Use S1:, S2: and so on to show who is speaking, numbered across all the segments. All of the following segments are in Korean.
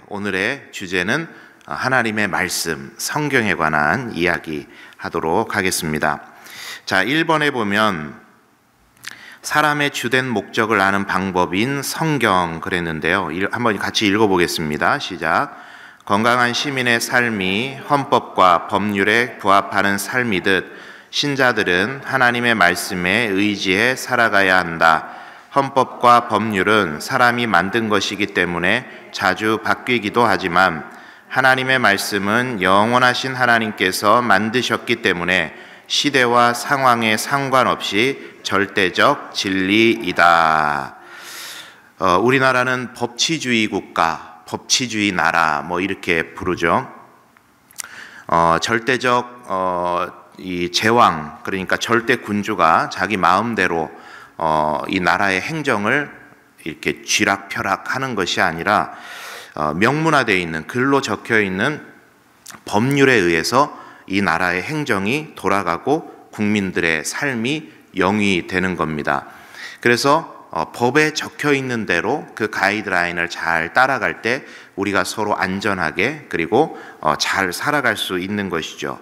S1: 오늘의 주제는 하나님의 말씀, 성경에 관한 이야기 하도록 하겠습니다. 자, 1번에 보면 사람의 주된 목적을 아는 방법인 성경 그랬는데요. 한번 같이 읽어보겠습니다. 시작. 건강한 시민의 삶이 헌법과 법률에 부합하는 삶이듯 신자들은 하나님의 말씀에 의지해 살아가야 한다. 헌법과 법률은 사람이 만든 것이기 때문에 자주 바뀌기도 하지만 하나님의 말씀은 영원하신 하나님께서 만드셨기 때문에 시대와 상황에 상관없이 절대적 진리이다. 우리나라는 법치주의 국가, 법치주의 나라 이렇게 부르죠. 절대적 이 제왕, 그러니까 절대 군주가 자기 마음대로 이 나라의 행정을 이렇게 쥐락펴락하는 것이 아니라 명문화되어 있는, 글로 적혀 있는 법률에 의해서 이 나라의 행정이 돌아가고 국민들의 삶이 영위되는 겁니다. 그래서 법에 적혀 있는 대로 그 가이드라인을 잘 따라갈 때 우리가 서로 안전하게 그리고 잘 살아갈 수 있는 것이죠.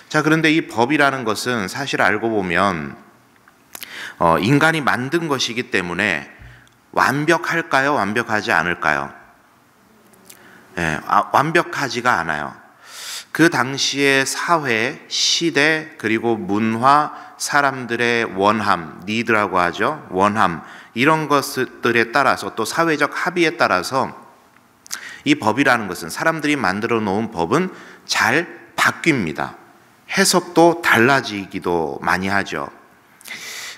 S1: 자, 그런데 이 법이라는 것은 사실 알고 보면 인간이 만든 것이기 때문에 완벽할까요? 완벽하지 않을까요? 완벽하지가 않아요. 그 당시의 사회, 시대, 그리고 문화, 사람들의 원함, 니드라고 하죠. 원함, 이런 것들에 따라서 또 사회적 합의에 따라서 이 법이라는 것은, 사람들이 만들어 놓은 법은 잘 바뀝니다. 해석도 달라지기도 많이 하죠.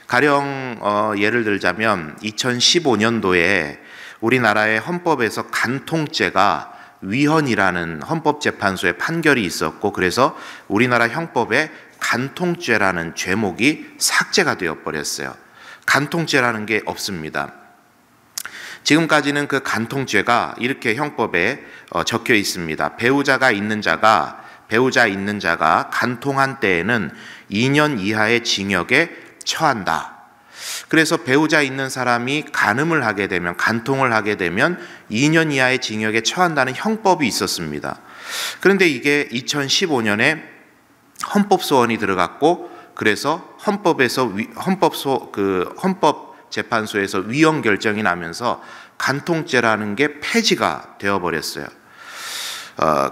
S1: 가령 예를 들자면 2015년도에 우리나라의 헌법에서 간통죄가 위헌이라는 헌법재판소의 판결이 있었고, 그래서 우리나라 형법에 간통죄라는 죄목이 삭제가 되어 버렸어요. 간통죄라는 게 없습니다. 지금까지는 그 간통죄가 이렇게 형법에 적혀 있습니다. 배우자 있는 자가 간통한 때에는 2년 이하의 징역에 처한다. 그래서 배우자 있는 사람이 간음을 하게 되면, 간통을 하게 되면 2년 이하의 징역에 처한다는 형법이 있었습니다. 그런데 이게 2015년에 헌법소원이 들어갔고, 그래서 헌법재판소에서 위헌 결정이 나면서 간통죄라는 게 폐지가 되어버렸어요.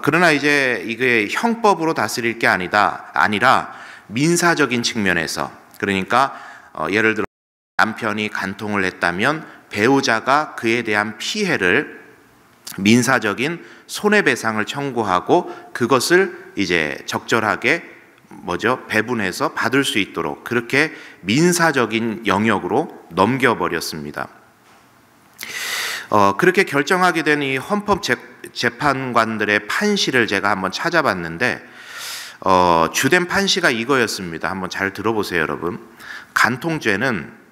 S1: 그러나 이제 이게 형법으로 다스릴 게 아니라 민사적인 측면에서, 그러니까 예를 들어 남편이 간통을 했다면 배우자가 그에 대한 피해를 민사적인 손해배상을 청구하고 그것을 이제 적절하게 배분해서 받을 수 있도록 그렇게 민사적인 영역으로 넘겨버렸습니다. 그렇게 결정하게 된 이 헌법재판관들의 판시를 제가 한번 찾아봤는데 주된 판시가 이거였습니다. 한번 잘 들어보세요, 여러분. 간통죄는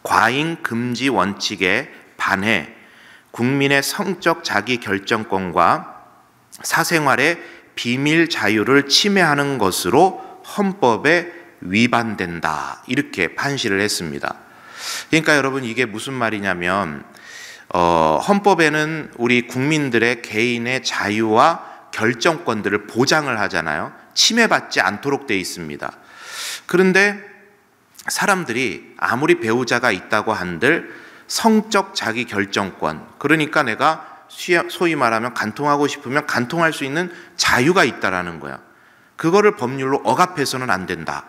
S1: 과잉 금지 원칙에 반해 국민의 성적 자기 결정권과 사생활의 비밀 자유를 침해하는 것으로 헌법에 위반된다. 이렇게 판시를 했습니다. 그러니까 여러분, 이게 무슨 말이냐면 헌법에는 우리 국민들의 개인의 자유와 결정권들을 보장을 하잖아요. 침해받지 않도록 되어 있습니다. 그런데 사람들이 아무리 배우자가 있다고 한들 성적 자기 결정권, 그러니까 내가 소위 말하면 간통하고 싶으면 간통할 수 있는 자유가 있다라는 거야. 그거를 법률로 억압해서는 안 된다.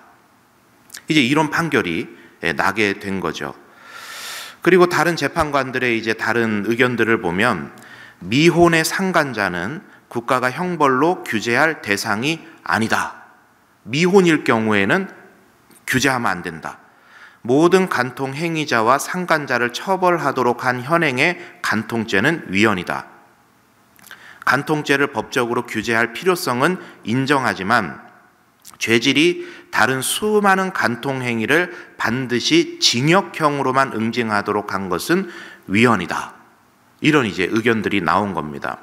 S1: 이제 이런 판결이 나게 된 거죠. 그리고 다른 재판관들의 이제 다른 의견들을 보면 미혼의 상간자는 국가가 형벌로 규제할 대상이 아니다. 미혼일 경우에는 규제하면 안 된다. 모든 간통 행위자와 상간자를 처벌하도록 한 현행의 간통죄는 위헌이다. 간통죄를 법적으로 규제할 필요성은 인정하지만 죄질이 다른 수많은 간통 행위를 반드시 징역형으로만 응징하도록 한 것은 위헌이다. 이런 이제 의견들이 나온 겁니다.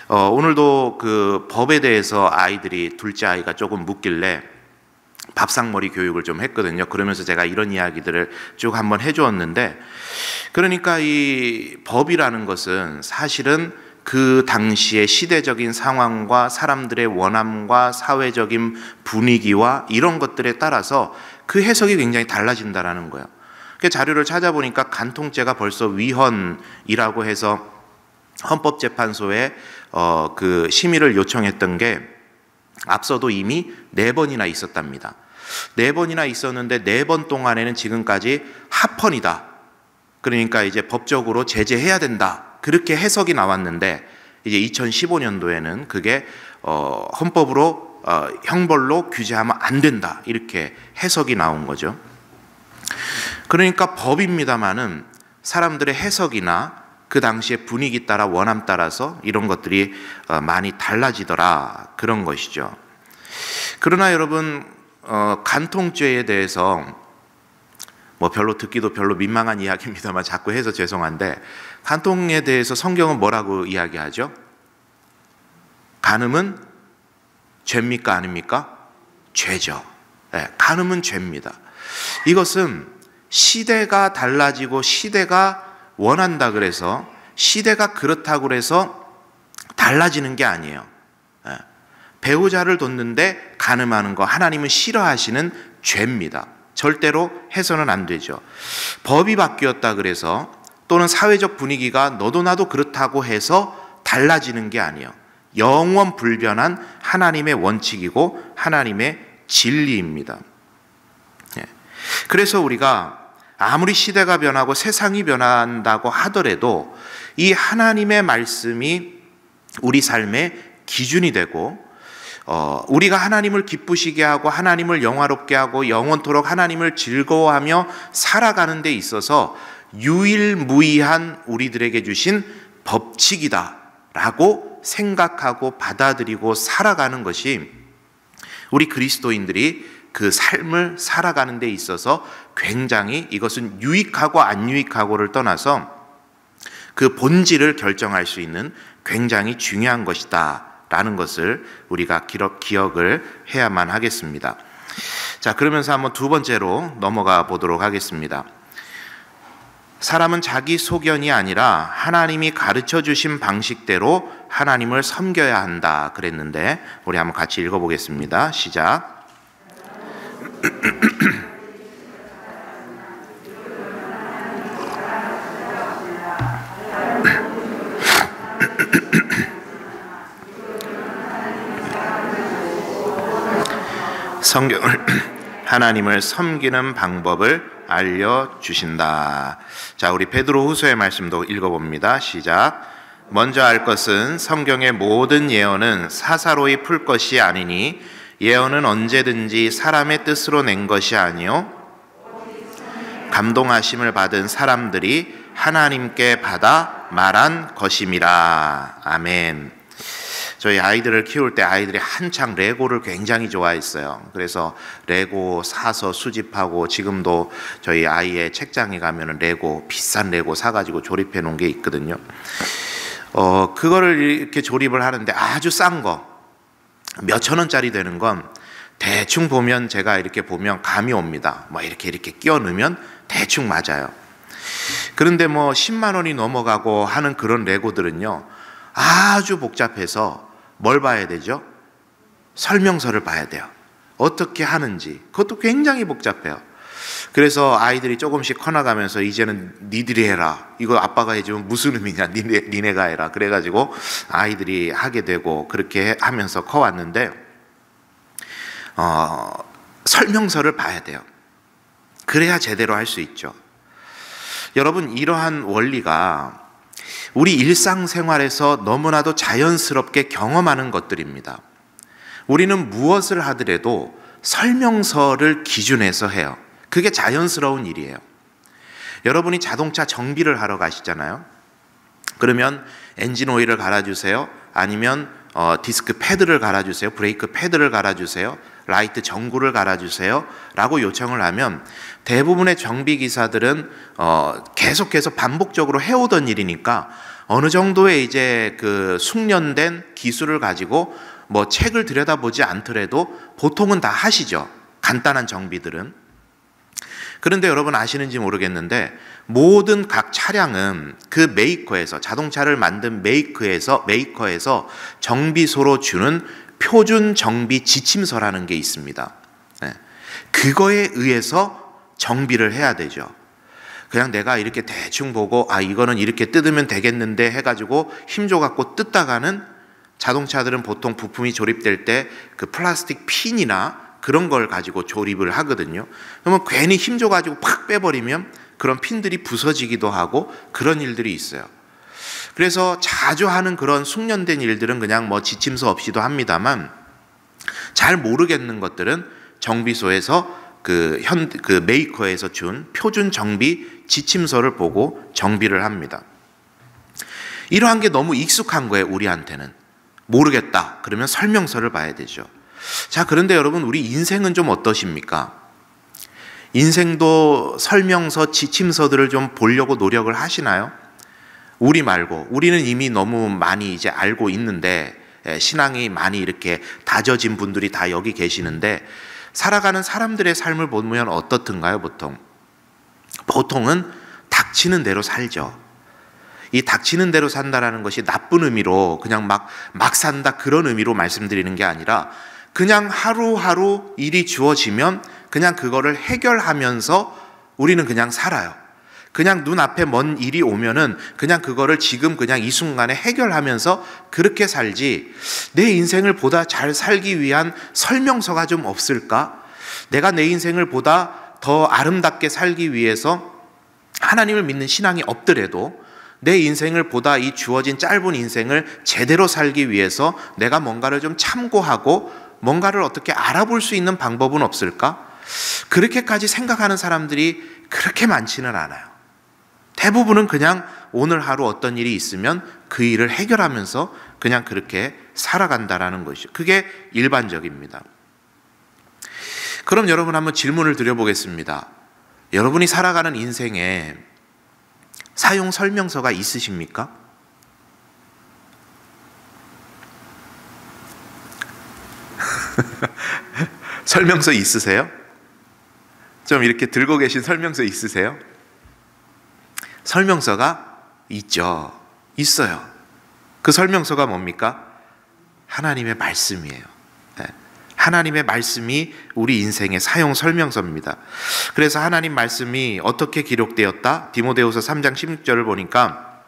S1: 오늘도 그 법에 대해서 둘째 아이가 조금 묻길래 밥상머리 교육을 좀 했거든요. 그러면서 제가 이런 이야기들을 쭉 한번 해주었는데, 그러니까 이 법이라는 것은 사실은 그 당시의 시대적인 상황과 사람들의 원함과 사회적인 분위기와 이런 것들에 따라서 그 해석이 굉장히 달라진다라는 거예요. 그 자료를 찾아보니까 간통죄가 벌써 위헌이라고 해서 헌법재판소에 그 심의를 요청했던 게 앞서도 이미 4번이나 있었답니다. 4번이나 있었는데 4번 동안에는 지금까지 합헌이다. 그러니까 이제 법적으로 제재해야 된다. 그렇게 해석이 나왔는데 이제 2015년도에는 그게 헌법으로 형벌로 규제하면 안 된다. 이렇게 해석이 나온 거죠. 그러니까 법입니다마는 사람들의 해석이나 그 당시의 분위기 따라 원함 따라서 이런 것들이 많이 달라지더라, 그런 것이죠. 그러나 여러분, 간통죄에 대해서 뭐 별로 듣기도 별로 민망한 이야기입니다만 자꾸 해서 죄송한데, 간통에 대해서 성경은 뭐라고 이야기하죠? 간음은 죄입니까 아닙니까? 죄죠. 네, 간음은 죄입니다. 이것은 시대가 달라지고 시대가 원한다 그래서, 시대가 그렇다고 그래서 달라지는 게 아니에요. 배우자를 뒀는데 간음하는 거 하나님은 싫어하시는 죄입니다. 절대로 해서는 안 되죠. 법이 바뀌었다 그래서, 또는 사회적 분위기가 너도 나도 그렇다고 해서 달라지는 게 아니에요. 영원 불변한 하나님의 원칙이고 하나님의 진리입니다. 그래서 우리가 아무리 시대가 변하고 세상이 변한다고 하더라도 이 하나님의 말씀이 우리 삶의 기준이 되고, 우리가 하나님을 기쁘시게 하고 하나님을 영화롭게 하고 영원토록 하나님을 즐거워하며 살아가는 데 있어서 유일무이한 우리들에게 주신 법칙이다라고 생각하고 받아들이고 살아가는 것이 우리 그리스도인들이 그 삶을 살아가는 데 있어서 굉장히, 이것은 유익하고 안 유익하고를 떠나서 그 본질을 결정할 수 있는 굉장히 중요한 것이다 라는 것을 우리가 기억을 해야만 하겠습니다. 자, 그러면서 한번 두 번째로 넘어가 보도록 하겠습니다. 사람은 자기 소견이 아니라 하나님이 가르쳐 주신 방식대로 하나님을 섬겨야 한다 그랬는데, 우리 한번 같이 읽어보겠습니다. 시작. 성경을 하나님을 섬기는 방법을 알려주신다. 자, 우리 베드로후서의 말씀도 읽어봅니다. 시작. 먼저 알 것은 성경의 모든 예언은 사사로이 풀 것이 아니니 예언은 언제든지 사람의 뜻으로 낸 것이 아니요 감동하심을 받은 사람들이 하나님께 받아 말한 것임이라. 아멘. 저희 아이들을 키울 때 아이들이 한창 레고를 굉장히 좋아했어요. 그래서 레고 사서 수집하고, 지금도 저희 아이의 책장에 가면은 레고, 비싼 레고 사가지고 조립해 놓은 게 있거든요. 그거를 이렇게 조립을 하는데 아주 싼 거, 몇천 원짜리 되는 건 대충 보면, 제가 이렇게 보면 감이 옵니다. 뭐 이렇게 끼워 넣으면 대충 맞아요. 그런데 뭐 10만 원이 넘어가고 하는 그런 레고들은요, 아주 복잡해서 뭘 봐야 되죠? 설명서를 봐야 돼요. 어떻게 하는지. 그것도 굉장히 복잡해요. 그래서 아이들이 조금씩 커나가면서 이제는 니들이 해라. 이거 아빠가 해주면 무슨 의미냐. 니네가 해라. 그래가지고 아이들이 하게 되고 그렇게 하면서 커왔는데, 설명서를 봐야 돼요. 그래야 제대로 할 수 있죠. 여러분, 이러한 원리가 우리 일상생활에서 너무나도 자연스럽게 경험하는 것들입니다. 우리는 무엇을 하더라도 설명서를 기준해서 해요. 그게 자연스러운 일이에요. 여러분이 자동차 정비를 하러 가시잖아요. 그러면 엔진 오일을 갈아주세요. 아니면 디스크 패드를 갈아주세요. 브레이크 패드를 갈아주세요. 라이트 전구를 갈아주세요 라고 요청을 하면 대부분의 정비기사들은 계속해서 반복적으로 해오던 일이니까 어느 정도의 이제 그 숙련된 기술을 가지고 뭐 책을 들여다보지 않더라도 보통은 다 하시죠. 간단한 정비들은. 그런데 여러분 아시는지 모르겠는데 모든 각 차량은 그 메이커에서, 자동차를 만든 메이커에서 정비소로 주는 표준 정비 지침서라는 게 있습니다. 그거에 의해서 정비를 해야 되죠. 그냥 내가 이렇게 대충 보고 이거는 이렇게 뜯으면 되겠는데 해가지고 힘줘 갖고 뜯다가는, 자동차들은 보통 부품이 조립될 때 그 플라스틱 핀이나 그런 걸 가지고 조립을 하거든요. 그러면 괜히 힘줘 가지고 팍 빼버리면 그런 핀들이 부서지기도 하고 그런 일들이 있어요. 그래서 자주 하는 그런 숙련된 일들은 그냥 뭐 지침서 없이도 합니다만, 잘 모르겠는 것들은 정비소에서 그 메이커에서 준 표준 정비 지침서를 보고 정비를 합니다. 이러한 게 너무 익숙한 거예요, 우리한테는. 모르겠다 그러면 설명서를 봐야 되죠. 자, 그런데 여러분, 우리 인생은 좀 어떠십니까? 인생도 설명서, 지침서들을 좀 보려고 노력을 하시나요? 우리 말고, 우리는 이미 너무 많이 이제 알고 있는데, 신앙이 많이 이렇게 다져진 분들이 다 여기 계시는데, 살아가는 사람들의 삶을 보면 어떻든가요, 보통? 보통은 닥치는 대로 살죠. 이 닥치는 대로 산다라는 것이 나쁜 의미로 그냥 막 산다 그런 의미로 말씀드리는 게 아니라, 그냥 하루하루 일이 주어지면 그냥 그거를 해결하면서 우리는 그냥 살아요. 그냥 눈앞에 먼 일이 오면은 그냥 그거를 지금 그냥 이 순간에 해결하면서 그렇게 살지, 내 인생을 보다 잘 살기 위한 설명서가 좀 없을까? 내가 내 인생을 보다 더 아름답게 살기 위해서 하나님을 믿는 신앙이 없더라도 내 인생을 보다, 이 주어진 짧은 인생을 제대로 살기 위해서 내가 뭔가를 좀 참고하고 뭔가를 어떻게 알아볼 수 있는 방법은 없을까? 그렇게까지 생각하는 사람들이 그렇게 많지는 않아요. 대부분은 그냥 오늘 하루 어떤 일이 있으면 그 일을 해결하면서 그냥 그렇게 살아간다라는 것이죠. 그게 일반적입니다. 그럼 여러분 한번 질문을 드려보겠습니다. 여러분이 살아가는 인생에 사용 설명서가 있으십니까? 설명서 있으세요? 좀 이렇게 들고 계신 설명서 있으세요? 설명서가 있죠. 있어요. 그 설명서가 뭡니까? 하나님의 말씀이에요. 하나님의 말씀이 우리 인생의 사용 설명서입니다. 그래서 하나님 말씀이 어떻게 기록되었다? 디모데후서 3장 16절을 보니까,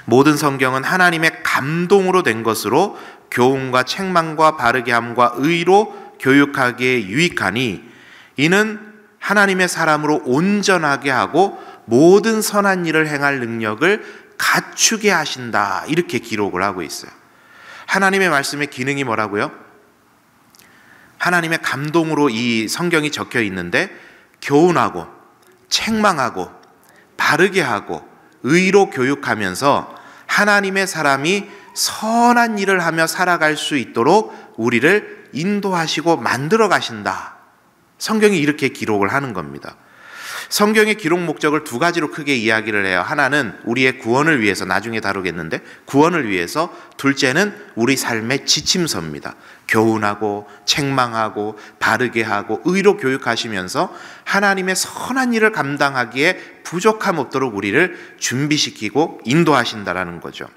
S1: 모든 성경은 하나님의 감동으로 된 것으로 교훈과 책망과 바르게 함과 의로 교육하기에 유익하니, 이는 하나님의 사람으로 온전하게 하고 모든 선한 일을 행할 능력을 갖추게 하신다. 이렇게 기록을 하고 있어요. 하나님의 말씀의 기능이 뭐라고요? 하나님의 감동으로 이 성경이 적혀 있는데, 교훈하고 책망하고 바르게 하고 의로 교육하면서 하나님의 사람이 선한 일을 하며 살아갈 수 있도록 우리를 인도하시고 만들어 가신다. 성경이 이렇게 기록을 하는 겁니다. 성경의 기록 목적을 두 가지로 크게 이야기를 해요. 하나는 우리의 구원을 위해서, 나중에 다루겠는데 구원을 위해서, 둘째는 우리 삶의 지침서입니다. 교훈하고 책망하고 바르게 하고 의로 교육하시면서 하나님의 선한 일을 감당하기에 부족함 없도록 우리를 준비시키고 인도하신다라는 거죠.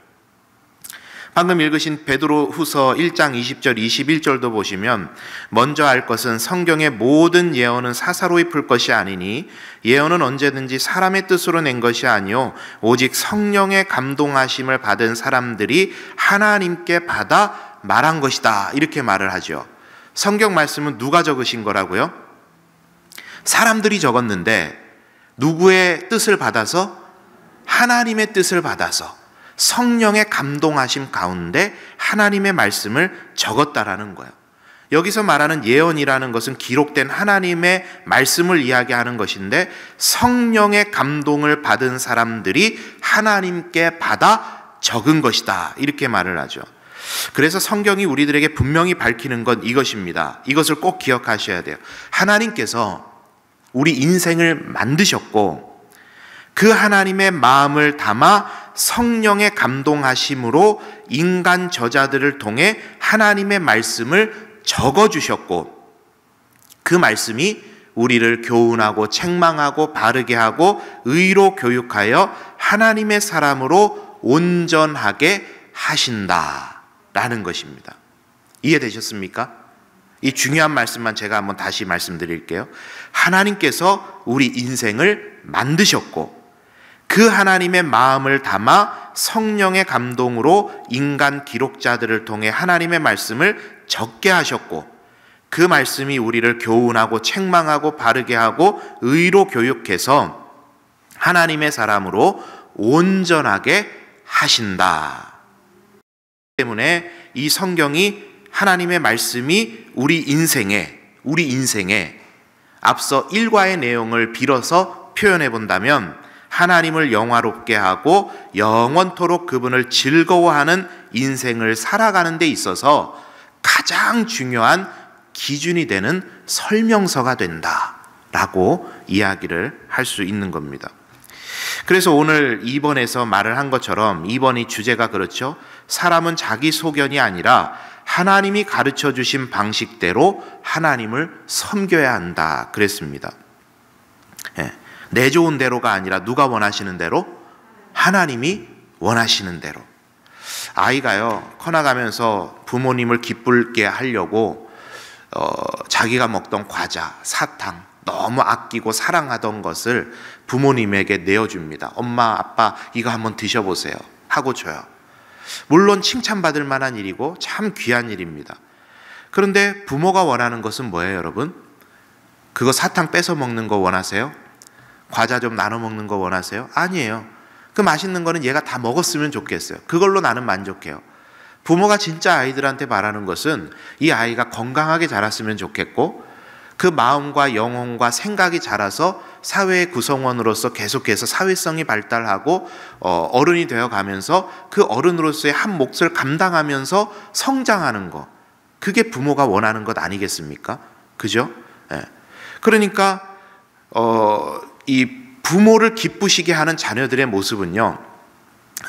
S1: 방금 읽으신 베드로후서 1장 20절 21절도 보시면, 먼저 알 것은 성경의 모든 예언은 사사로이 풀 것이 아니니 예언은 언제든지 사람의 뜻으로 낸 것이 아니요 오직 성령의 감동하심을 받은 사람들이 하나님께 받아 말한 것이다. 이렇게 말을 하죠. 성경 말씀은 누가 적으신 거라고요? 사람들이 적었는데 누구의 뜻을 받아서? 하나님의 뜻을 받아서 성령의 감동하심 가운데 하나님의 말씀을 적었다라는 거예요. 여기서 말하는 예언이라는 것은 기록된 하나님의 말씀을 이야기하는 것인데, 성령의 감동을 받은 사람들이 하나님께 받아 적은 것이다. 이렇게 말을 하죠. 그래서 성경이 우리들에게 분명히 밝히는 건 이것입니다. 이것을 꼭 기억하셔야 돼요. 하나님께서 우리 인생을 만드셨고, 그 하나님의 마음을 담아 성령의 감동하심으로 인간 저자들을 통해 하나님의 말씀을 적어주셨고, 그 말씀이 우리를 교훈하고 책망하고 바르게 하고 의로 교육하여 하나님의 사람으로 온전하게 하신다라는 것입니다. 이해되셨습니까? 이 중요한 말씀만 제가 한번 다시 말씀드릴게요. 하나님께서 우리 인생을 만드셨고 그 하나님의 마음을 담아 성령의 감동으로 인간 기록자들을 통해 하나님의 말씀을 적게 하셨고 그 말씀이 우리를 교훈하고 책망하고 바르게 하고 의로 교육해서 하나님의 사람으로 온전하게 하신다. 때문에 이 성경이 하나님의 말씀이 우리 인생에 앞서 일과의 내용을 빌어서 표현해 본다면 하나님을 영화롭게 하고 영원토록 그분을 즐거워하는 인생을 살아가는 데 있어서 가장 중요한 기준이 되는 설명서가 된다라고 이야기를 할 수 있는 겁니다. 그래서 오늘 2번에서 말을 한 것처럼 2번이 주제가 그렇죠. 사람은 자기 소견이 아니라 하나님이 가르쳐 주신 방식대로 하나님을 섬겨야 한다 그랬습니다. 내 좋은 대로가 아니라 누가 원하시는 대로? 하나님이 원하시는 대로. 아이가요 커나가면서 부모님을 기쁘게 하려고 자기가 먹던 과자, 사탕 너무 아끼고 사랑하던 것을 부모님에게 내어줍니다. 엄마, 아빠 이거 한번 드셔보세요 하고 줘요. 물론 칭찬받을 만한 일이고 참 귀한 일입니다. 그런데 부모가 원하는 것은 뭐예요, 여러분? 그거 사탕 뺏어 먹는 거 원하세요? 과자 좀 나눠 먹는 거 원하세요? 아니에요. 그 맛있는 거는 얘가 다 먹었으면 좋겠어요. 그걸로 나는 만족해요. 부모가 진짜 아이들한테 바라는 것은 이 아이가 건강하게 자랐으면 좋겠고 그 마음과 영혼과 생각이 자라서 사회의 구성원으로서 계속해서 사회성이 발달하고 어른이 되어가면서 그 어른으로서의 한 몫을 감당하면서 성장하는 것, 그게 부모가 원하는 것 아니겠습니까? 그죠? 그러니까 이 부모를 기쁘시게 하는 자녀들의 모습은요,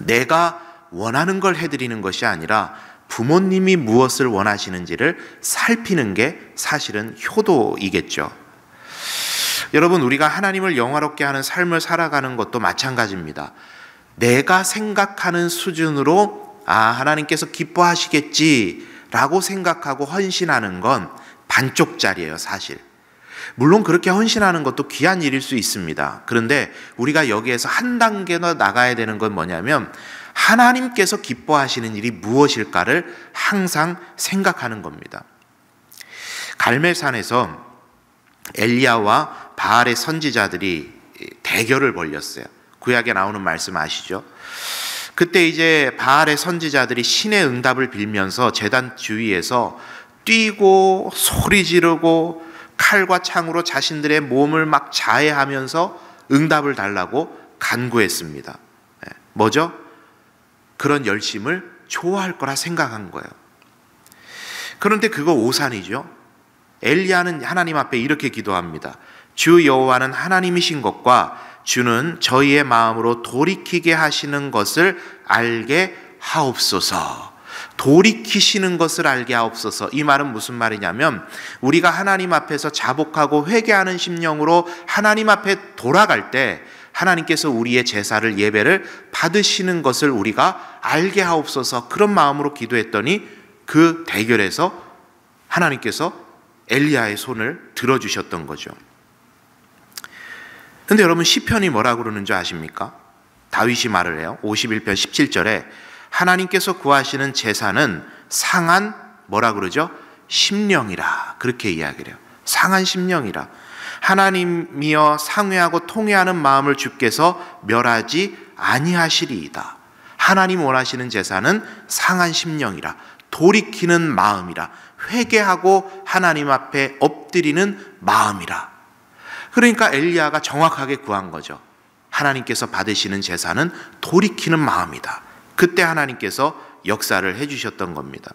S1: 내가 원하는 걸 해드리는 것이 아니라 부모님이 무엇을 원하시는지를 살피는 게 사실은 효도이겠죠. 여러분, 우리가 하나님을 영화롭게 하는 삶을 살아가는 것도 마찬가지입니다. 내가 생각하는 수준으로 하나님께서 기뻐하시겠지라고 생각하고 헌신하는 건 반쪽짜리예요, 사실. 물론 그렇게 헌신하는 것도 귀한 일일 수 있습니다. 그런데 우리가 여기에서 한 단계 더 나가야 되는 건 뭐냐면 하나님께서 기뻐하시는 일이 무엇일까를 항상 생각하는 겁니다. 갈멜산에서 엘리야와 바알의 선지자들이 대결을 벌였어요. 구약에 나오는 말씀 아시죠? 그때 이제 바알의 선지자들이 신의 응답을 빌면서 제단 주위에서 뛰고 소리 지르고 칼과 창으로 자신들의 몸을 막 자해하면서 응답을 달라고 간구했습니다. 뭐죠? 그런 열심을 좋아할 거라 생각한 거예요. 그런데 그거 오산이죠. 엘리야는 하나님 앞에 이렇게 기도합니다. 주 여호와는 하나님이신 것과 주는 저희의 마음으로 돌이키게 하시는 것을 알게 하옵소서. 돌이키시는 것을 알게 하옵소서. 이 말은 무슨 말이냐면 우리가 하나님 앞에서 자복하고 회개하는 심령으로 하나님 앞에 돌아갈 때 하나님께서 우리의 제사를 예배를 받으시는 것을 우리가 알게 하옵소서. 그런 마음으로 기도했더니 그 대결에서 하나님께서 엘리야의 손을 들어주셨던 거죠. 근데 여러분, 시편이 뭐라고 그러는 줄 아십니까? 다윗이 말을 해요. 51편 17절에 하나님께서 구하시는 제사는 상한 뭐라 그러죠? 심령이라, 그렇게 이야기를 해요. 상한 심령이라. 하나님이여 상회하고 통회하는 마음을 주께서 멸하지 아니하시리이다. 하나님 원하시는 제사는 상한 심령이라, 돌이키는 마음이라, 회개하고 하나님 앞에 엎드리는 마음이라. 그러니까 엘리야가 정확하게 구한 거죠. 하나님께서 받으시는 제사는 돌이키는 마음이다. 그때 하나님께서 역사를 해주셨던 겁니다.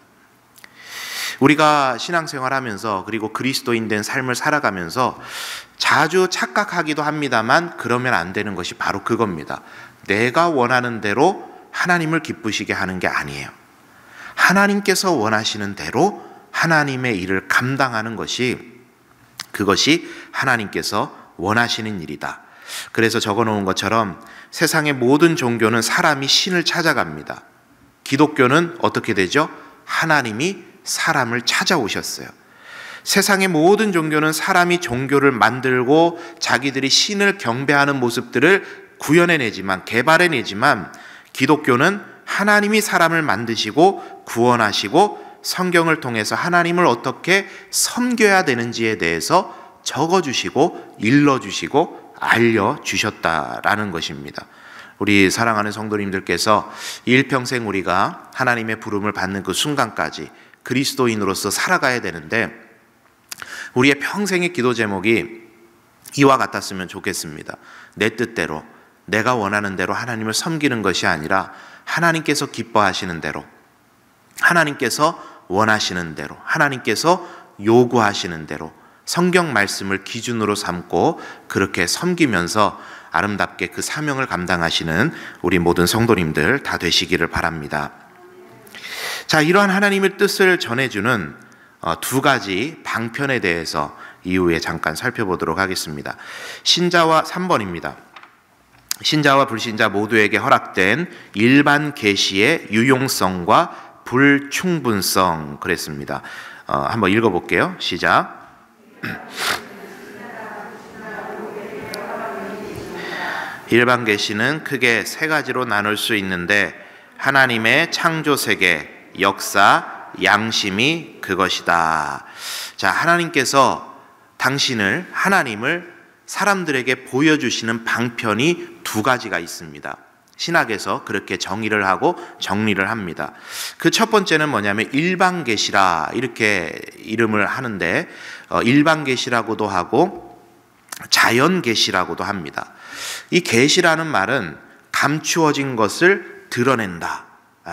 S1: 우리가 신앙생활하면서 그리고 그리스도인 된 삶을 살아가면서 자주 착각하기도 합니다만 그러면 안 되는 것이 바로 그겁니다. 내가 원하는 대로 하나님을 기쁘시게 하는 게 아니에요. 하나님께서 원하시는 대로 하나님의 일을 감당하는 것이 그것이 하나님께서 원하시는 일이다. 그래서 적어놓은 것처럼 세상의 모든 종교는 사람이 신을 찾아갑니다. 기독교는 어떻게 되죠? 하나님이 사람을 찾아오셨어요. 세상의 모든 종교는 사람이 종교를 만들고 자기들이 신을 경배하는 모습들을 구현해내지만, 개발해내지만, 기독교는 하나님이 사람을 만드시고 구원하시고 성경을 통해서 하나님을 어떻게 섬겨야 되는지에 대해서 적어주시고 일러주시고 알려주셨다라는 것입니다. 우리 사랑하는 성도님들께서 일평생 우리가 하나님의 부름을 받는 그 순간까지 그리스도인으로서 살아가야 되는데, 우리의 평생의 기도 제목이 이와 같았으면 좋겠습니다. 내 뜻대로, 내가 원하는 대로 하나님을 섬기는 것이 아니라 하나님께서 기뻐하시는 대로, 하나님께서 원하시는 대로, 하나님께서 요구하시는 대로 성경 말씀을 기준으로 삼고 그렇게 섬기면서 아름답게 그 사명을 감당하시는 우리 모든 성도님들 다 되시기를 바랍니다. 자, 이러한 하나님의 뜻을 전해주는 두 가지 방편에 대해서 이후에 잠깐 살펴보도록 하겠습니다. 신자와 3번입니다. 신자와 불신자 모두에게 허락된 일반 계시의 유용성과 불충분성 그랬습니다. 한번 읽어볼게요. 시작. 일반 계시는 크게 세 가지로 나눌 수 있는데, 하나님의 창조 세계, 역사, 양심이 그것이다. 자, 하나님께서 하나님을 사람들에게 보여주시는 방편이 두 가지가 있습니다. 신학에서 그렇게 정의를 하고 정리를 합니다. 그 첫 번째는 뭐냐면 일반 계시라 이렇게 이름을 하는데, 일반 계시라고도 하고 자연 계시라고도 합니다. 이 계시라는 말은 감추어진 것을 드러낸다,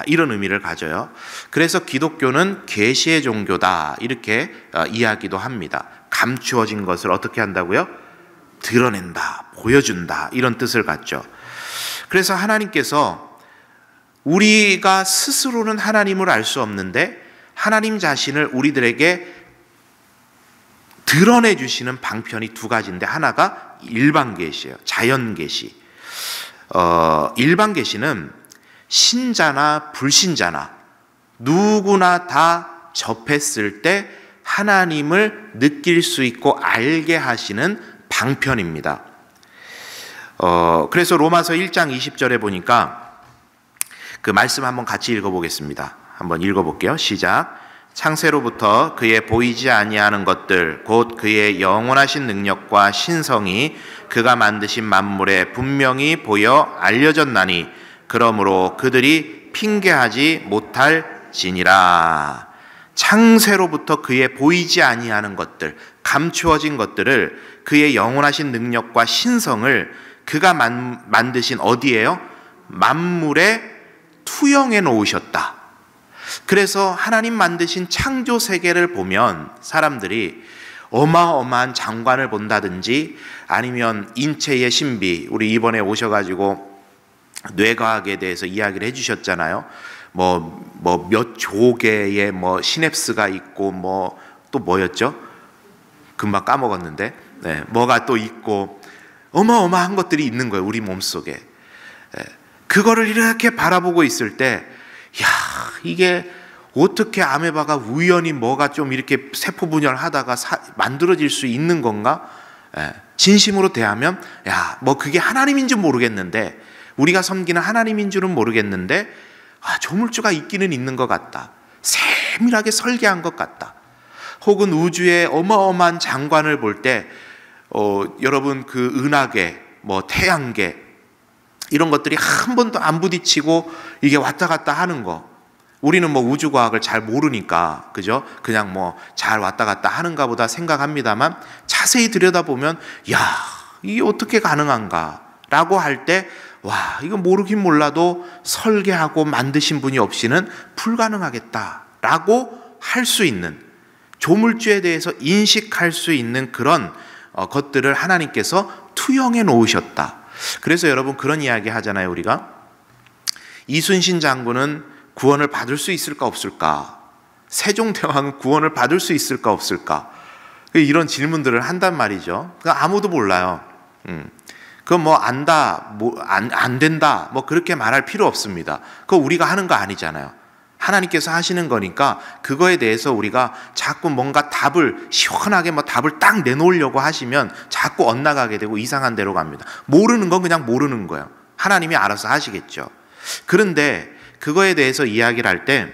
S1: 이런 의미를 가져요. 그래서 기독교는 계시의 종교다 이렇게 이야기도 합니다. 감추어진 것을 어떻게 한다고요? 드러낸다, 보여준다, 이런 뜻을 갖죠. 그래서 하나님께서 우리가 스스로는 하나님을 알 수 없는데 하나님 자신을 우리들에게 드러내 주시는 방편이 두 가지인데, 하나가 일반 계시예요. 자연 계시. 일반 계시는 신자나 불신자나 누구나 다 접했을 때 하나님을 느낄 수 있고 알게 하시는 방편입니다. 그래서 로마서 1장 20절에 보니까 그 말씀 한번 같이 읽어보겠습니다. 한번 읽어볼게요. 시작. 창세로부터 그의 보이지 아니하는 것들 곧 그의 영원하신 능력과 신성이 그가 만드신 만물에 분명히 보여 알려졌나니 그러므로 그들이 핑계하지 못할지니라. 창세로부터 그의 보이지 아니하는 것들, 감추어진 것들을, 그의 영원하신 능력과 신성을 그가 만드신 어디에요? 만물에 투영해 놓으셨다. 그래서 하나님 만드신 창조 세계를 보면 사람들이 어마어마한 장관을 본다든지 아니면 인체의 신비, 우리 이번에 오셔가지고 뇌과학에 대해서 이야기를 해주셨잖아요. 몇 조개의 시냅스가 있고 또 뭐였죠? 금방 까먹었는데, 네, 뭐가 또 있고 어마어마한 것들이 있는 거예요, 우리 몸속에. 그거를 이렇게 바라보고 있을 때, 야, 이게 어떻게 아메바가 우연히 뭐가 좀 이렇게 세포 분열하다가 만들어질 수 있는 건가? 진심으로 대하면, 야, 그게 하나님인 줄 모르겠는데, 우리가 섬기는 하나님인 줄은 모르겠는데, 조물주가 있기는 있는 것 같다. 세밀하게 설계한 것 같다. 혹은 우주의 어마어마한 장관을 볼 때, 여러분 그 은하계, 태양계, 이런 것들이 한 번도 안 부딪히고 이게 왔다 갔다 하는 거, 우리는 우주과학을 잘 모르니까, 그죠? 그냥 잘 왔다 갔다 하는가 보다 생각합니다만, 자세히 들여다보면, 야, 이게 어떻게 가능한가? 라고 할 때, 와, 이거 모르긴 몰라도 설계하고 만드신 분이 없이는 불가능하겠다. 라고 할 수 있는, 조물주에 대해서 인식할 수 있는 그런 것들을 하나님께서 투영해 놓으셨다. 그래서 여러분 그런 이야기 하잖아요. 우리가 이순신 장군은 구원을 받을 수 있을까 없을까? 세종대왕은 구원을 받을 수 있을까 없을까? 이런 질문들을 한단 말이죠. 아무도 몰라요. 그건 뭐 안다, 뭐 안 된다, 뭐 그렇게 말할 필요 없습니다. 그거 우리가 하는 거 아니잖아요. 하나님께서 하시는 거니까 그거에 대해서 우리가 자꾸 뭔가 답을 시원하게 뭐 답을 딱 내놓으려고 하시면 자꾸 엇나가게 되고 이상한 데로 갑니다. 모르는 건 그냥 모르는 거예요. 하나님이 알아서 하시겠죠. 그런데 그거에 대해서 이야기를 할 때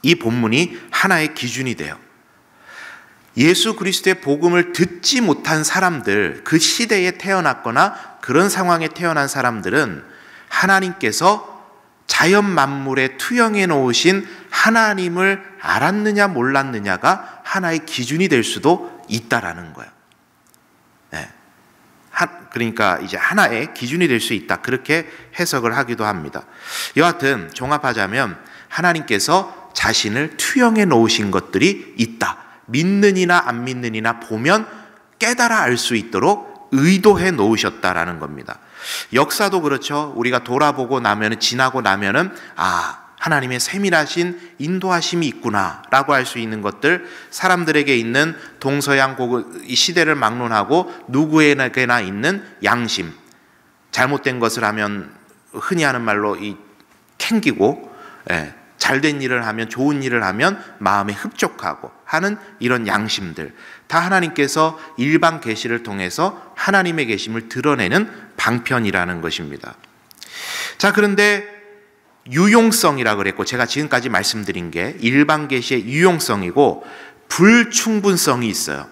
S1: 이 본문이 하나의 기준이 돼요. 예수 그리스도의 복음을 듣지 못한 사람들, 그 시대에 태어났거나 그런 상황에 태어난 사람들은 하나님께서 자연 만물에 투영해 놓으신 하나님을 알았느냐 몰랐느냐가 하나의 기준이 될 수도 있다라는 거예요. 네. 그러니까 이제 하나의 기준이 될 수 있다, 그렇게 해석을 하기도 합니다. 여하튼 종합하자면 하나님께서 자신을 투영해 놓으신 것들이 있다. 믿느니나 안 믿느니나 보면 깨달아 알 수 있도록 의도해 놓으셨다라는 겁니다. 역사도 그렇죠. 우리가 돌아보고 나면은, 지나고 나면은 하나님의 세밀하신 인도하심이 있구나라고 할 수 있는 것들, 사람들에게 있는 동서양 이 시대를 막론하고 누구에게나 있는 양심, 잘못된 것을 하면 흔히 하는 말로 캥기고, 잘된 일을 하면, 좋은 일을 하면 마음에 흡족하고 하는 이런 양심들, 다 하나님께서 일반 계시를 통해서 하나님의 계심을 드러내는 방편이라는 것입니다. 자, 그런데 유용성이라 그랬고, 제가 지금까지 말씀드린 게 일반 계시의 유용성이고 불충분성이 있어요.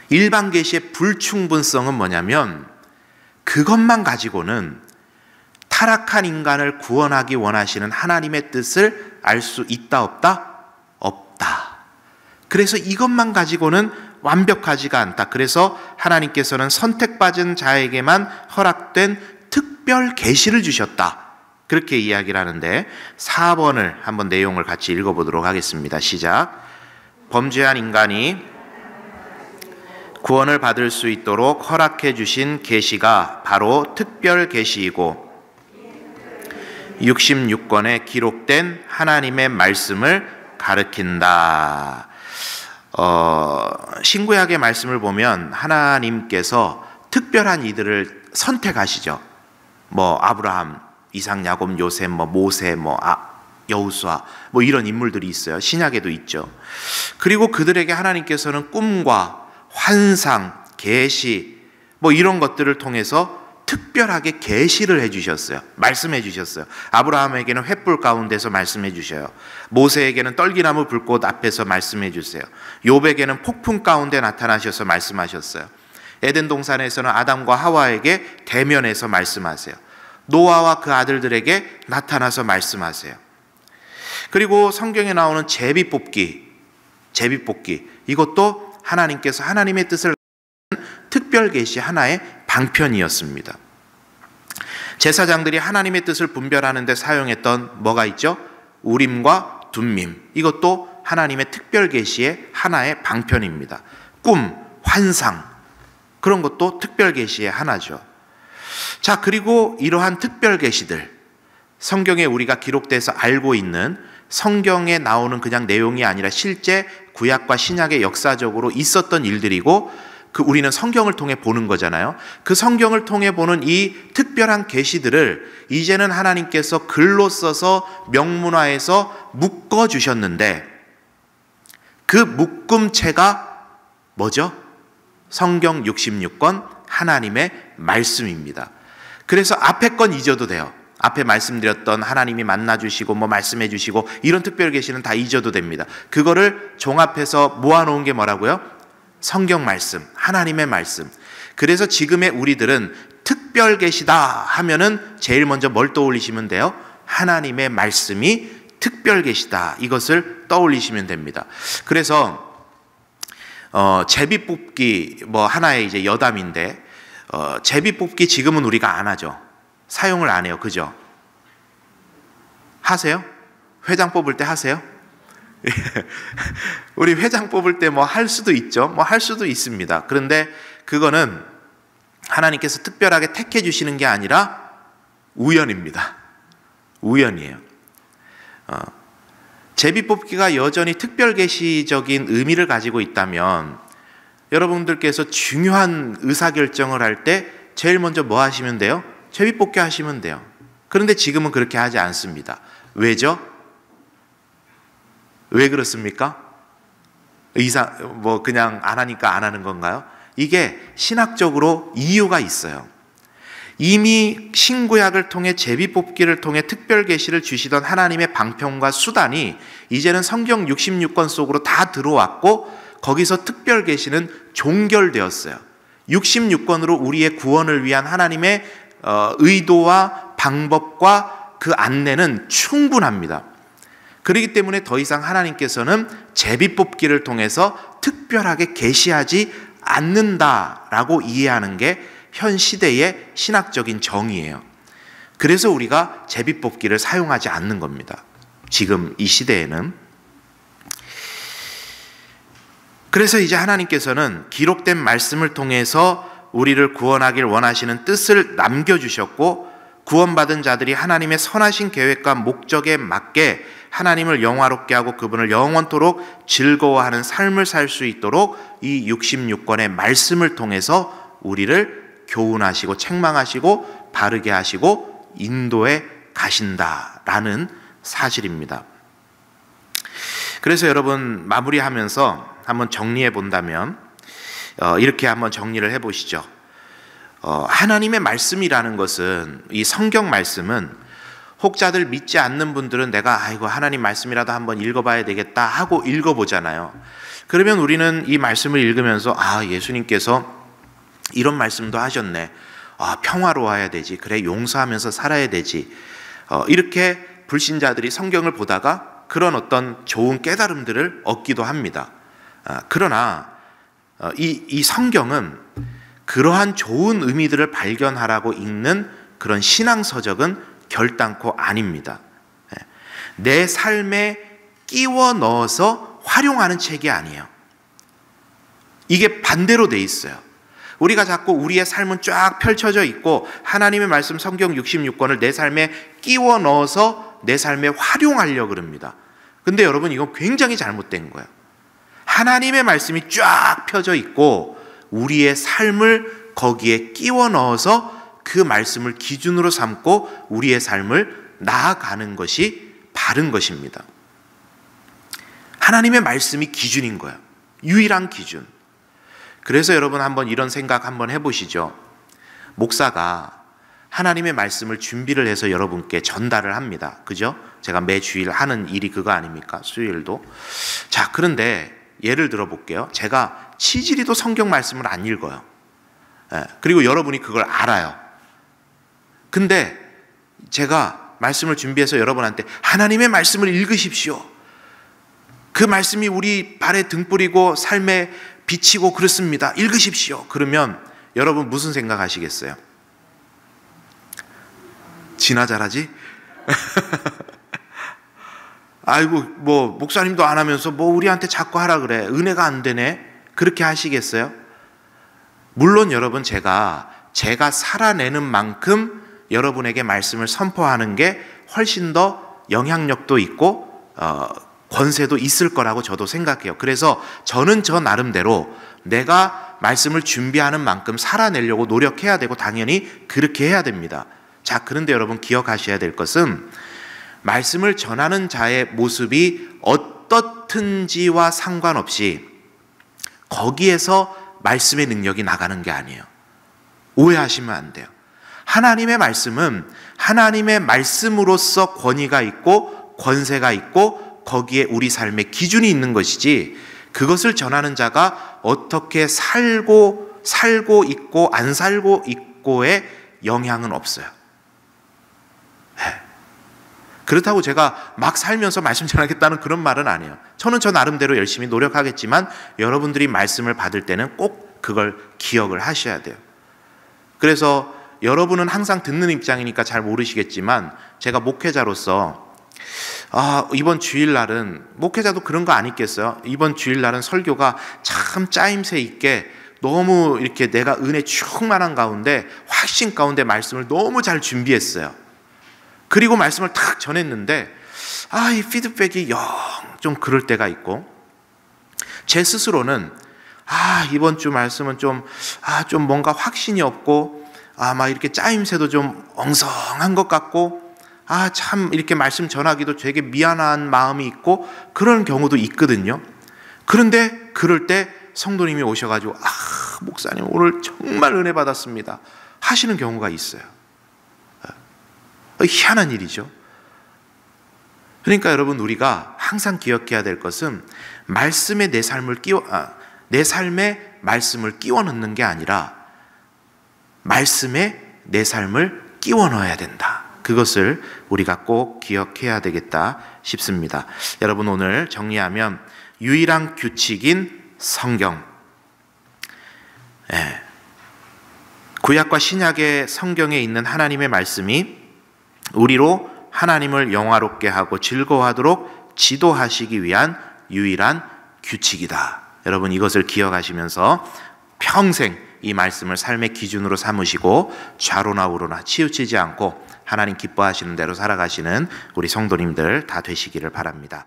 S1: 일반 계시의 불충분성은 뭐냐면, 그것만 가지고는 타락한 인간을 구원하기 원하시는 하나님의 뜻을 알 수 있다 없다? 없다. 그래서 이것만 가지고는 완벽하지가 않다. 그래서 하나님께서는 선택받은 자에게만 허락된 특별 계시를 주셨다, 그렇게 이야기를 하는데, 4번을 한번 내용을 같이 읽어보도록 하겠습니다. 시작. 범죄한 인간이 구원을 받을 수 있도록 허락해 주신 계시가 바로 특별 계시이고 66권에 기록된 하나님의 말씀을 가리킨다. 신구약의 말씀을 보면 하나님께서 특별한 이들을 선택하시죠. 뭐 아브라함, 이삭, 야곱, 요셉, 뭐 모세, 여호수아, 뭐 이런 인물들이 있어요. 신약에도 있죠. 그리고 그들에게 하나님께서는 꿈과 환상, 계시, 뭐 이런 것들을 통해서 특별하게 계시를 해주셨어요. 말씀해 주셨어요. 아브라함에게는 횃불 가운데서 말씀해 주셔요. 모세에게는 떨기나무 불꽃 앞에서 말씀해 주세요. 욥에게는 폭풍 가운데 나타나셔서 말씀하셨어요. 에덴 동산에서는 아담과 하와에게 대면해서 말씀하세요. 노아와 그 아들들에게 나타나서 말씀하세요. 그리고 성경에 나오는 제비뽑기, 이것도 하나님께서 하나님의 뜻을 특별 계시 하나의 방편이었습니다. 제사장들이 하나님의 뜻을 분별하는 데 사용했던 뭐가 있죠? 우림과 둠밈, 이것도 하나님의 특별 계시의 하나의 방편입니다. 꿈, 환상, 그런 것도 특별 계시의 하나죠. 자, 그리고 이러한 특별 계시들, 성경에 우리가 기록돼서 알고 있는, 성경에 나오는 그냥 내용이 아니라 실제 구약과 신약의 역사적으로 있었던 일들이고, 우리는 성경을 통해 보는 거잖아요. 그 성경을 통해 보는 이 특별한 계시들을 이제는 하나님께서 글로 써서 명문화해서 묶어 주셨는데, 그 묶음체가 뭐죠? 성경 66권 하나님의 말씀입니다. 그래서 앞에 건 잊어도 돼요. 앞에 말씀드렸던 하나님이 만나주시고 뭐 말씀해 주시고 이런 특별 계시는 다 잊어도 됩니다. 그거를 종합해서 모아놓은 게 뭐라고요? 성경 말씀, 하나님의 말씀. 그래서 지금의 우리들은 특별 계시다 하면은 제일 먼저 뭘 떠올리시면 돼요? 하나님의 말씀이 특별 계시다, 이것을 떠올리시면 됩니다. 그래서 제비뽑기 뭐 하나의 이제 여담인데, 제비뽑기 지금은 우리가 안 하죠. 사용을 안 해요. 그죠? 하세요? 회장 뽑을 때 하세요? 우리 회장 뽑을 때 뭐 할 수도 있죠. 뭐 할 수도 있습니다. 그런데 그거는 하나님께서 특별하게 택해 주시는 게 아니라 우연입니다. 우연이에요. 제비뽑기가 여전히 특별계시적인 의미를 가지고 있다면 여러분들께서 중요한 의사결정을 할 때 제일 먼저 뭐 하시면 돼요? 제비뽑기 하시면 돼요. 그런데 지금은 그렇게 하지 않습니다. 왜죠? 왜 그렇습니까? 그냥 안 하니까 안 하는 건가요? 이게 신학적으로 이유가 있어요. 이미 신구약을 통해 제비뽑기를 통해 특별 계시를 주시던 하나님의 방편과 수단이 이제는 성경 66권 속으로 다 들어왔고 거기서 특별 계시는 종결되었어요. 66권으로 우리의 구원을 위한 하나님의 의도와 방법과 그 안내는 충분합니다. 그렇기 때문에 더 이상 하나님께서는 제비뽑기를 통해서 특별하게 계시하지 않는다라고 이해하는 게 현 시대의 신학적인 정의예요. 그래서 우리가 제비뽑기를 사용하지 않는 겁니다. 지금 이 시대에는. 그래서 이제 하나님께서는 기록된 말씀을 통해서 우리를 구원하길 원하시는 뜻을 남겨주셨고 구원받은 자들이 하나님의 선하신 계획과 목적에 맞게 하나님을 영화롭게 하고 그분을 영원토록 즐거워하는 삶을 살 수 있도록 이 66권의 말씀을 통해서 우리를 교훈하시고 책망하시고 바르게 하시고 인도해 가신다라는 사실입니다. 그래서 여러분 마무리하면서 한번 정리해 본다면 이렇게 한번 정리를 해 보시죠. 하나님의 말씀이라는 것은, 이 성경 말씀은 혹자들 믿지 않는 분들은 내가 하나님 말씀이라도 한번 읽어봐야 되겠다 하고 읽어보잖아요. 그러면 우리는 이 말씀을 읽으면서 예수님께서 이런 말씀도 하셨네. 평화로워야 되지. 그래, 용서하면서 살아야 되지. 이렇게 불신자들이 성경을 보다가 그런 어떤 좋은 깨달음들을 얻기도 합니다. 그러나 이 성경은 그러한 좋은 의미들을 발견하라고 읽는 그런 신앙서적은 결단코 아닙니다. 내 삶에 끼워 넣어서 활용하는 책이 아니에요. 이게 반대로 돼 있어요. 우리가 자꾸 우리의 삶은 쫙 펼쳐져 있고 하나님의 말씀 성경 66권을 내 삶에 끼워 넣어서 내 삶에 활용하려고 그럽니다. 근데 여러분, 이건 굉장히 잘못된 거예요. 하나님의 말씀이 쫙 펴져 있고 우리의 삶을 거기에 끼워 넣어서 그 말씀을 기준으로 삼고 우리의 삶을 나아가는 것이 바른 것입니다. 하나님의 말씀이 기준인 거예요. 유일한 기준. 그래서 여러분 한번 이런 생각 한번 해보시죠. 목사가 하나님의 말씀을 준비를 해서 여러분께 전달을 합니다. 그죠? 제가 매 주일 하는 일이 그거 아닙니까? 수요일도. 자, 그런데 예를 들어 볼게요. 제가 치질이도 성경 말씀을 안 읽어요. 그리고 여러분이 그걸 알아요. 근데 제가 말씀을 준비해서 여러분한테 하나님의 말씀을 읽으십시오. 그 말씀이 우리 발에 등불이고 삶에 비치고 그렇습니다. 읽으십시오. 그러면 여러분 무슨 생각하시겠어요? 지나 잘하지? 아이고 목사님도 안 하면서 우리한테 자꾸 하라 그래. 은혜가 안 되네. 그렇게 하시겠어요? 물론 여러분 제가 살아내는 만큼 여러분에게 말씀을 선포하는 게 훨씬 더 영향력도 있고 권세도 있을 거라고 저도 생각해요. 그래서 저는 저 나름대로 내가 말씀을 준비하는 만큼 살아내려고 노력해야 되고 당연히 그렇게 해야 됩니다. 자, 그런데 여러분 기억하셔야 될 것은 말씀을 전하는 자의 모습이 어떻든지와 상관없이 거기에서 말씀의 능력이 나가는 게 아니에요. 오해하시면 안 돼요. 하나님의 말씀은 하나님의 말씀으로서 권위가 있고 권세가 있고 거기에 우리 삶의 기준이 있는 것이지 그것을 전하는 자가 어떻게 살고 있고 안 살고 있고의 영향은 없어요. 그렇다고 제가 막 살면서 말씀 전하겠다는 그런 말은 아니에요. 저는 저 나름대로 열심히 노력하겠지만 여러분들이 말씀을 받을 때는 꼭 그걸 기억을 하셔야 돼요. 그래서 여러분은 항상 듣는 입장이니까 잘 모르시겠지만 제가 목회자로서 이번 주일날은, 목회자도 그런 거 아니겠어요? 이번 주일날은 설교가 참 짜임새 있게 너무 이렇게 내가 은혜 충만한 가운데 확신 가운데 말씀을 너무 잘 준비했어요. 그리고 말씀을 탁 전했는데 이 피드백이 영 좀 그럴 때가 있고, 제 스스로는 이번 주 말씀은 좀 뭔가 확신이 없고 막 이렇게 짜임새도 좀 엉성한 것 같고 참 이렇게 말씀 전하기도 되게 미안한 마음이 있고 그런 경우도 있거든요. 그런데 그럴 때 성도님이 오셔가지고 목사님 오늘 정말 은혜 받았습니다 하시는 경우가 있어요. 희한한 일이죠. 그러니까 여러분, 우리가 항상 기억해야 될 것은 말씀에 내 삶에 말씀을 끼워 넣는 게 아니라 말씀에 내 삶을 끼워 넣어야 된다. 그것을 우리가 꼭 기억해야 되겠다 싶습니다. 여러분, 오늘 정리하면 유일한 규칙인 성경, 구약과 신약의 성경에 있는 하나님의 말씀이 우리로 하나님을 영화롭게 하고 즐거워하도록 지도하시기 위한 유일한 규칙이다. 여러분, 이것을 기억하시면서 평생 이 말씀을 삶의 기준으로 삼으시고 좌로나 우로나 치우치지 않고 하나님 기뻐하시는 대로 살아가시는 우리 성도님들 다 되시기를 바랍니다.